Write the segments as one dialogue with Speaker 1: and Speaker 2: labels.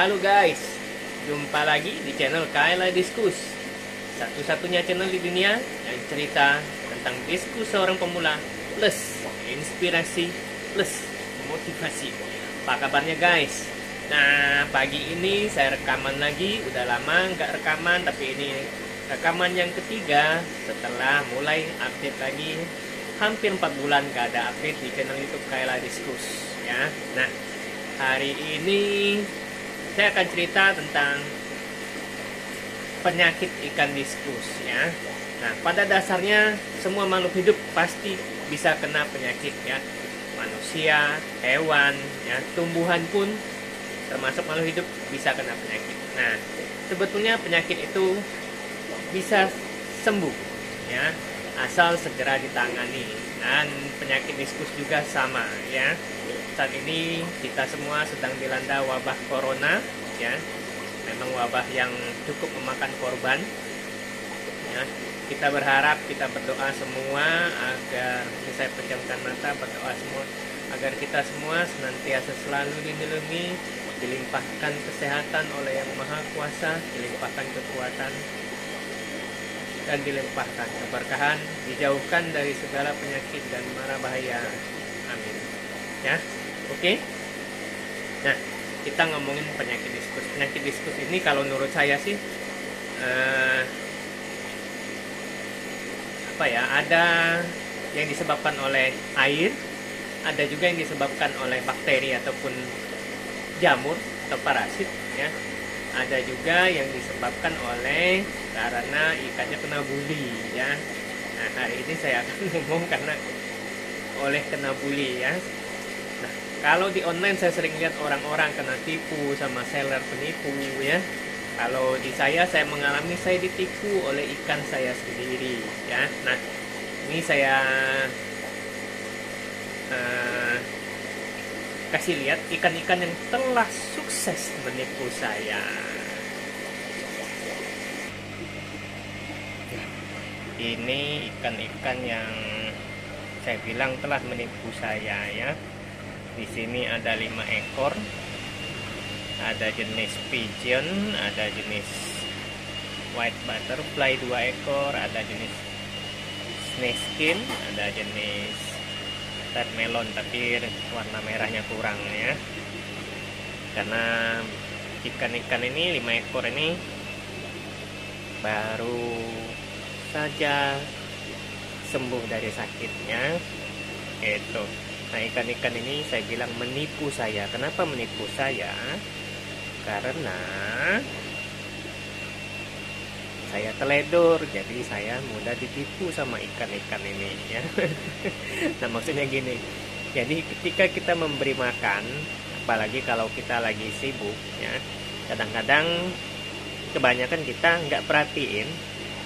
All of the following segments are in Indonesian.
Speaker 1: Halo guys, jumpa lagi di channel Kaila Diskus. Satu-satunya channel di dunia yang cerita tentang diskus seorang pemula plus inspirasi plus motivasi. Apa kabarnya guys? Nah, pagi ini saya rekaman lagi. Udah lama nggak rekaman, tapi ini rekaman yang ketiga setelah mulai update lagi. Hampir 4 bulan gak ada update di channel YouTube Kaila Diskus ya. Nah, hari ini saya akan cerita tentang penyakit ikan diskus ya. Nah, pada dasarnya semua makhluk hidup pasti bisa kena penyakit ya. Manusia, hewan, ya, tumbuhan pun termasuk makhluk hidup bisa kena penyakit. Nah, sebetulnya penyakit itu bisa sembuh ya, asal segera ditangani. Dan penyakit diskus juga sama ya. Saat ini kita semua sedang dilanda wabah corona ya. Memang wabah yang cukup memakan korban ya. Kita berharap, kita berdoa semua agar, ini saya pejamkan mata, berdoa semua agar kita semua senantiasa selalu dilindungi, dilimpahkan kesehatan oleh Yang Maha Kuasa, dilimpahkan kekuatan dan dilimpahkan keberkahan, dijauhkan dari segala penyakit dan mara bahaya. Amin. Ya. Oke. Nah, kita ngomongin penyakit diskus. Penyakit diskus ini kalau menurut saya sih ada yang disebabkan oleh air, ada juga yang disebabkan oleh bakteri ataupun jamur atau parasit ya. Ada juga yang disebabkan oleh karena ikannya kena bully ya. Nah, hari ini saya akan ngomong karena oleh kena bully ya. Nah, kalau di online saya sering lihat orang-orang kena tipu sama seller penipu ya. Kalau di saya mengalami saya ditipu oleh ikan saya sendiri ya. Nah, ini saya kasih lihat ikan-ikan yang telah sukses menipu saya. Ini ikan-ikan yang saya bilang telah menipu saya ya. Di sini ada 5 ekor. Ada jenis pigeon, ada jenis white butterfly 2 ekor, ada jenis snake skin, ada jenis red melon tapi warna merahnya kurang ya. Karena ikan-ikan ini 5 ekor ini baru saja sembuh dari sakitnya itu. Nah, ikan-ikan ini saya bilang menipu saya. Kenapa menipu saya? Karena saya teledor, jadi saya mudah ditipu sama ikan-ikan ini ya. Nah, maksudnya gini, jadi ketika kita memberi makan, apalagi kalau kita lagi sibuk ya, kadang-kadang kebanyakan kita nggak perhatiin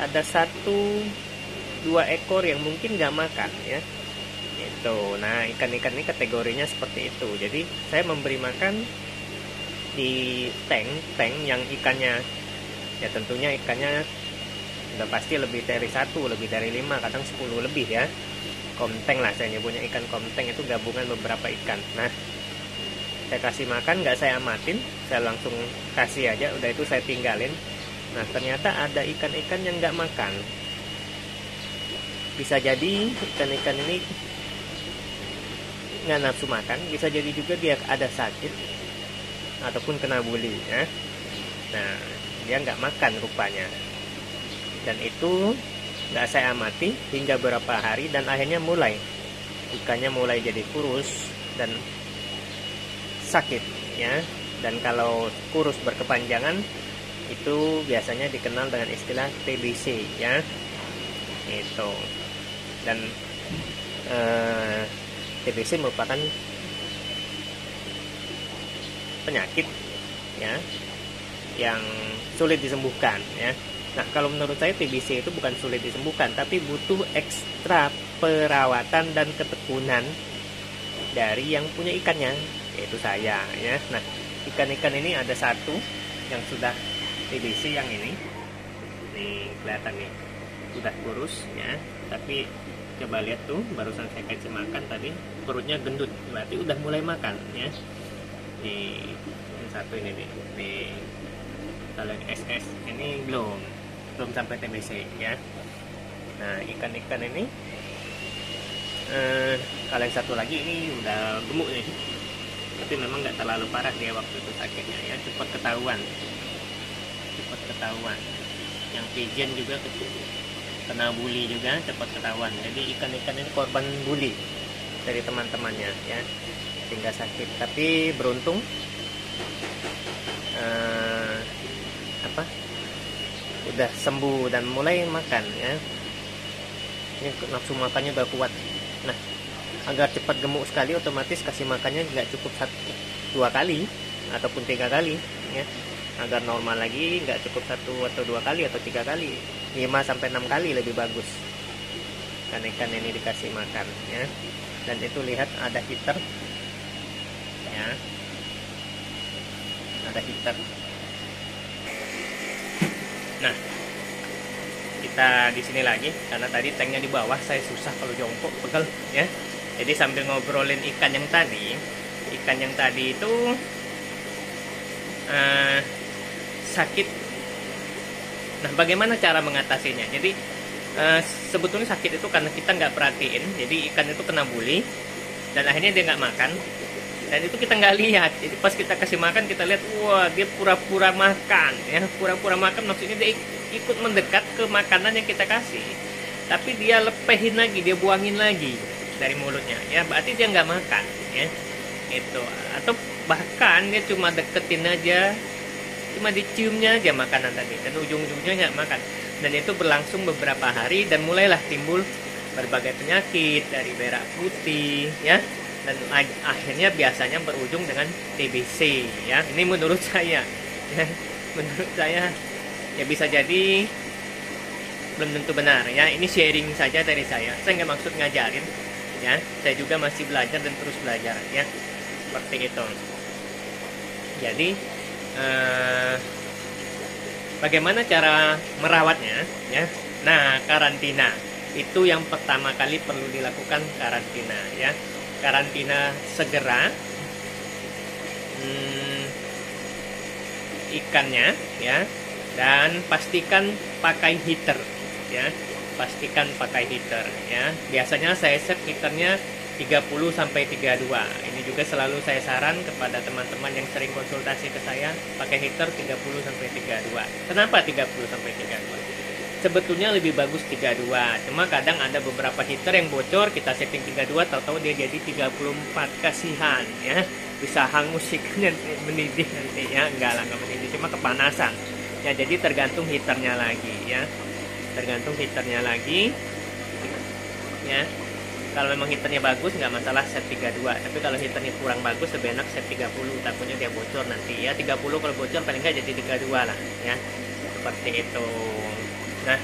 Speaker 1: ada 1-2 ekor yang mungkin nggak makan ya. Itu. Nah, ikan-ikan ini kategorinya seperti itu. Jadi saya memberi makan di tank yang ikannya ya, tentunya ikannya udah pasti lebih dari 1, lebih dari 5, kadang 10 lebih ya. Komteng lah saya nyebutnya, ikan komteng itu gabungan beberapa ikan. Nah, saya kasih makan, nggak saya amatin, saya langsung kasih aja, udah itu saya tinggalin. Nah, ternyata ada ikan-ikan yang nggak makan. Bisa jadi ikan-ikan ini nggak nafsu makan, bisa jadi juga dia ada sakit ataupun kena bully ya. Nah, dia nggak makan rupanya, dan itu nggak saya amati hingga beberapa hari, dan akhirnya ikannya mulai jadi kurus dan sakit ya. Dan kalau kurus berkepanjangan itu biasanya dikenal dengan istilah TBC ya. Itu. Dan TBC merupakan penyakit ya yang sulit disembuhkan ya. Nah, kalau menurut saya TBC itu bukan sulit disembuhkan, tapi butuh ekstra perawatan dan ketekunan dari yang punya ikannya, yaitu saya ya. Nah, ikan-ikan ini ada 1 yang sudah TBC, yang ini kelihatan nih sudah kurus ya, tapi coba lihat tuh, barusan saya kasih makan tadi perutnya gendut, berarti udah mulai makan ya. di yang satu ini nih, di kalau yang SS ini belum sampai TBC ya. Nah ikan-ikan ini kalau yang satu lagi ini udah gemuk nih, tapi memang nggak terlalu parah dia waktu itu sakitnya ya, cepat ketahuan. Yang pigeon juga kena bully juga cepat ketahuan. Jadi ikan-ikan ini korban bully dari teman-temannya ya, sehingga sakit. Tapi beruntung udah sembuh dan mulai makan ya. Ini nafsu makannya udah kuat. Nah, agar cepat gemuk sekali, otomatis kasih makannya nggak cukup 2 kali ataupun 3 kali ya. Agar normal lagi nggak cukup 1 atau 2 kali atau 3 kali, 5 sampai 6 kali lebih bagus ikan-ikan ini dikasih makan ya. Dan itu lihat ada heater ya, ada heater. Nah kita di sini lagi karena tadi tanknya di bawah, saya susah kalau jongkok, pegel ya. Jadi sambil ngobrolin ikan yang tadi itu sakit. Nah bagaimana cara mengatasinya? Jadi sebetulnya sakit itu karena kita nggak perhatiin. Jadi ikan itu kena bully dan akhirnya dia nggak makan, dan itu kita nggak lihat. Jadi pas kita kasih makan kita lihat, wah dia pura-pura makan ya. Pura-pura makan maksudnya dia ikut mendekat ke makanan yang kita kasih, tapi dia lepehin lagi, dia buangin lagi dari mulutnya ya, berarti dia nggak makan ya itu. Atau bahkan dia cuma deketin aja, cuma diciumnya aja makanan tadi, dan ujung-ujungnya nggak makan. Dan itu berlangsung beberapa hari dan mulailah timbul berbagai penyakit dari berak putih ya, dan akhirnya biasanya berujung dengan TBC ya. Ini menurut saya ya, menurut saya ya, bisa jadi belum tentu benar ya. Ini sharing saja dari saya nggak maksud ngajarin ya, saya juga masih belajar dan terus belajar ya, seperti itu. Jadi bagaimana cara merawatnya ya? Nah, karantina itu yang pertama kali perlu dilakukan, karantina ya. Karantina segera ikannya ya, dan pastikan pakai heater ya. Pastikan pakai heater ya. Biasanya saya set heaternya 30 sampai 32. Ini juga selalu saya saran kepada teman-teman yang sering konsultasi ke saya, pakai heater 30 sampai 32. Kenapa 30 sampai 32? Sebetulnya lebih bagus 32. Cuma kadang ada beberapa heater yang bocor, kita setting 32, tahu-tahu dia jadi 34. Kasihan ya. Bisa hangus ikannya mendidih nanti ya. Enggak mendidih, cuma kepanasan. Ya, jadi tergantung heaternya lagi ya. Tergantung heaternya lagi ya. Kalau memang heaternya bagus nggak masalah set 32, tapi kalau heaternya kurang bagus lebih enak set 30, takutnya dia bocor nanti ya. 30 kalau bocor paling nggak jadi 32 lah ya, seperti itu. Nah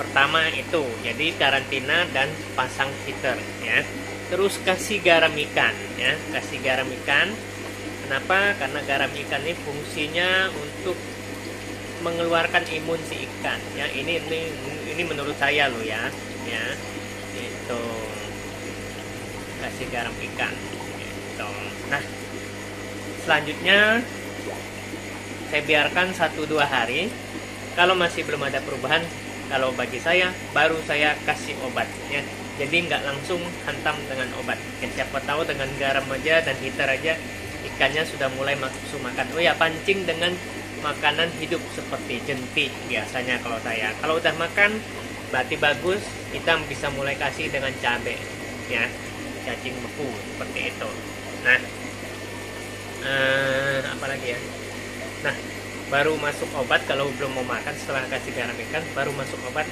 Speaker 1: pertama itu jadi karantina dan pasang heater ya. Terus kasih garam ikan ya, kasih garam ikan. Kenapa? Karena garam ikan ini fungsinya untuk mengeluarkan imun si ikan ya. Ini menurut saya loh ya itu, kasih garam ikan gitu. Nah selanjutnya saya biarkan 1-2 hari. Kalau masih belum ada perubahan, kalau bagi saya baru saya kasih obat ya. Jadi nggak langsung hantam dengan obat ya. Siapa tahu dengan garam aja dan heater aja ikannya sudah mulai nafsu makan. Oh ya, pancing dengan makanan hidup seperti jentik biasanya kalau saya. Kalau udah makan berarti bagus, kita bisa mulai kasih dengan cabai ya, cacing beku seperti itu. Nah apalagi ya. Nah baru masuk obat kalau belum mau makan. Setelah kasih garam ikan baru masuk obat.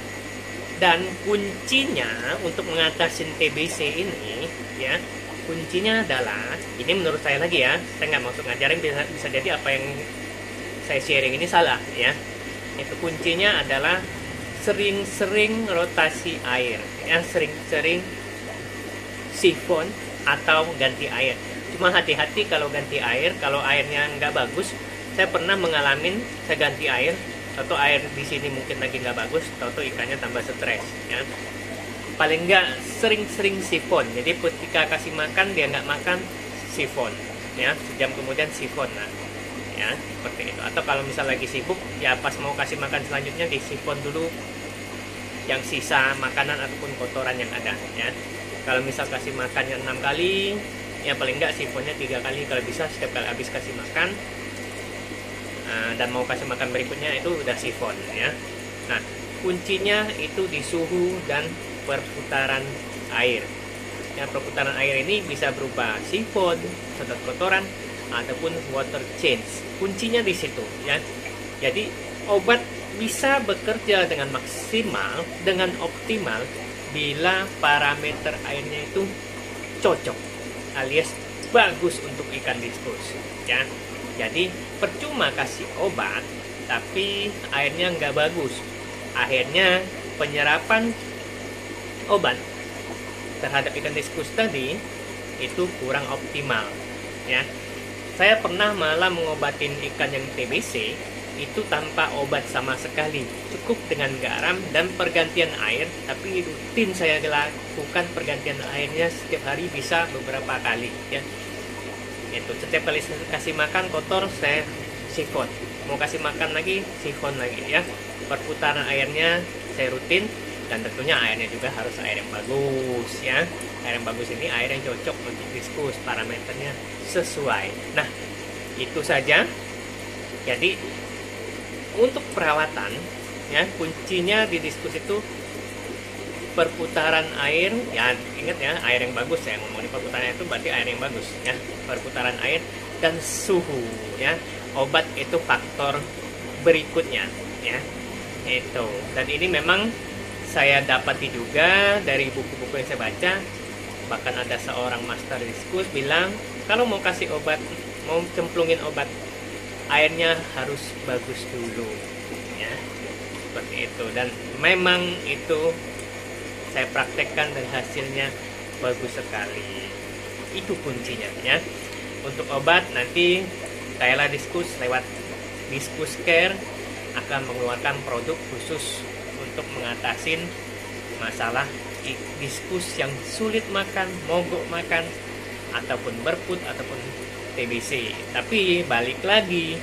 Speaker 1: Dan kuncinya untuk mengatasi TBC ini ya, kuncinya adalah, ini menurut saya lagi ya, saya nggak maksud ngajarin, bisa jadi apa yang saya sharing ini salah ya. Itu kuncinya adalah sering-sering rotasi air ya, sering-sering sifon atau ganti air. Cuma hati-hati kalau ganti air, kalau airnya nggak bagus. Saya pernah mengalami, saya ganti air atau air di sini mungkin lagi nggak bagus, tahu-tahu ikannya tambah stres ya. Paling nggak sering-sering sifon. Jadi ketika kasih makan dia nggak makan, sifon ya, sejam kemudian sifon. Nah, ya seperti itu. Atau kalau misal lagi sibuk, ya pas mau kasih makan selanjutnya disifon dulu yang sisa makanan ataupun kotoran yang ada, ya. Kalau misal kasih makannya 6 kali, ya paling enggak sifonnya 3 kali. Kalau bisa setiap kali habis kasih makan dan mau kasih makan berikutnya itu udah sifon, ya. Nah, kuncinya itu di suhu dan perputaran air. Ya, perputaran air ini bisa berupa sifon, sedot kotoran, ataupun water change. Kuncinya di situ, ya. Jadi obat bisa bekerja dengan maksimal, dengan optimal bila parameter airnya itu cocok, alias bagus untuk ikan diskus, ya. Jadi percuma kasih obat tapi airnya nggak bagus, akhirnya penyerapan obat terhadap ikan diskus tadi itu kurang optimal, ya. Saya pernah malah mengobatin ikan yang TBC itu tanpa obat sama sekali, cukup dengan garam dan pergantian air. Tapi rutin saya lakukan pergantian airnya setiap hari, bisa beberapa kali, ya. Itu setiap kali kasih makan kotor saya sifon, mau kasih makan lagi sifon lagi, ya. Perputaran airnya saya rutin, dan tentunya airnya juga harus air yang bagus, ya. Air yang bagus ini air yang cocok untuk diskus, parameternya sesuai. Nah, itu saja. Jadi untuk perawatan, ya, kuncinya di diskus itu perputaran air, ya. Ingat ya, air yang bagus, ya, ngomongin perputaran itu berarti air yang bagus, ya. Perputaran air dan suhu, ya. Obat itu faktor berikutnya, ya. Itu. Dan ini memang saya dapati juga dari buku-buku yang saya baca. Bahkan ada seorang master diskus bilang kalau mau kasih obat, mau cemplungin obat, airnya harus bagus dulu, ya, seperti itu. Dan memang itu saya praktekkan dan hasilnya bagus sekali. Itu kuncinya, ya. Untuk obat nanti Kaela Diskus lewat Diskus Care akan mengeluarkan produk khusus untuk mengatasi masalah diskus yang sulit makan, mogok makan, ataupun berput, ataupun TBC. Tapi balik lagi,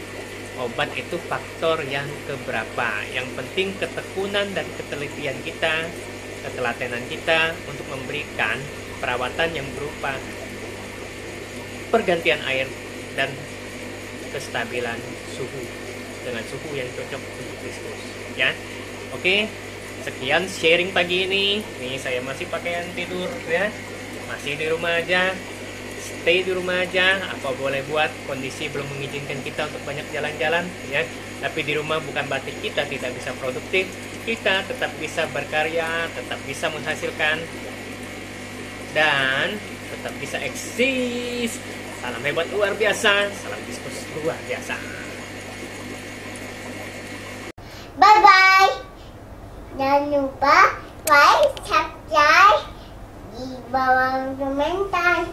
Speaker 1: obat itu faktor yang keberapa. Yang penting ketekunan dan ketelitian kita, ketelatenan kita untuk memberikan perawatan yang berupa pergantian air dan kestabilan suhu dengan suhu yang cocok untuk diskus, ya. Oke, sekian sharing pagi ini. Nih saya masih pakaian tidur, ya, masih di rumah aja. Stay di rumah aja, apa boleh buat, kondisi belum mengizinkan kita untuk banyak jalan-jalan, ya. Tapi di rumah bukan berarti kita tidak bisa produktif, kita tetap bisa berkarya, tetap bisa menghasilkan, dan tetap bisa eksis. Salam hebat luar biasa, salam diskus luar biasa.
Speaker 2: Bye-bye. Jangan lupa like, subscribe di bawah komentar.